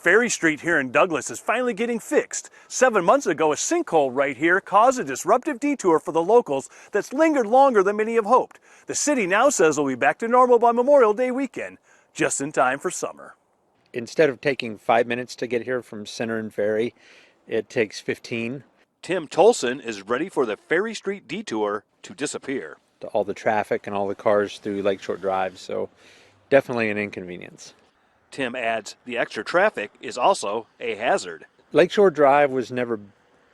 Ferry Street here in Douglas is finally getting fixed. 7 months ago, a sinkhole right here caused a disruptive detour for the locals that's lingered longer than many have hoped. The city now says we'll be back to normal by Memorial Day weekend, just in time for summer. Instead of taking 5 minutes to get here from Center and Ferry, it takes 15. Tim Tolson is ready for the Ferry Street detour to disappear. All the traffic and all the cars through Lakeshore Drive, so definitely an inconvenience. Tim adds the extra traffic is also a hazard. Lakeshore Drive was never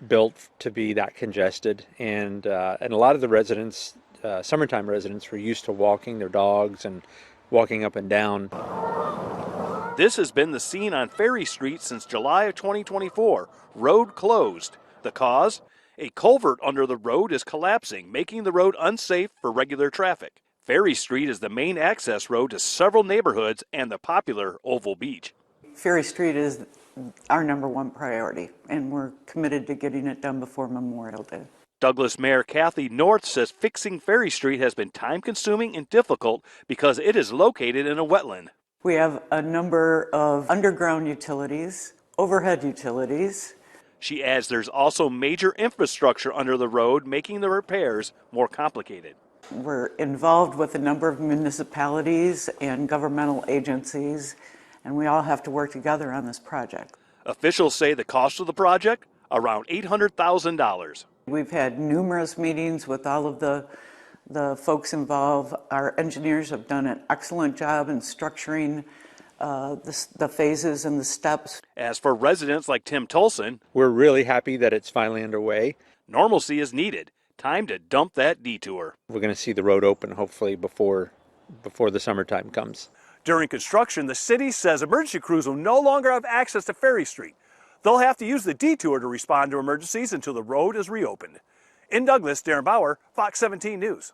built to be that congested, and a lot of the residents, summertime residents, were used to walking their dogs and walking up and down. This has been the scene on Ferry Street since July of 2024. Road closed. The cause? A culvert under the road is collapsing, making the road unsafe for regular traffic. Ferry Street is the main access road to several neighborhoods and the popular Oval Beach. Ferry Street is our #1 priority, and we're committed to getting it done before Memorial Day. Douglas Mayor Kathy North says fixing Ferry Street has been time-consuming and difficult because it is located in a wetland. We have a number of underground utilities, overhead utilities. She adds there's also major infrastructure under the road, making the repairs more complicated. We're involved with a number of municipalities and governmental agencies, and we all have to work together on this project. Officials say the cost of the project, around $800,000. We've had numerous meetings with all of the folks involved. Our engineers have done an excellent job in structuring the phases and the steps. As for residents like Tim Tolson, we're really happy that it's finally underway. Normalcy is needed. Time to dump that detour. We're going to see the road open hopefully before the summertime comes. During construction, the city says emergency crews will no longer have access to Ferry Street. They'll have to use the detour to respond to emergencies until the road is reopened. In Douglas, Darren Bauer, Fox 17 News.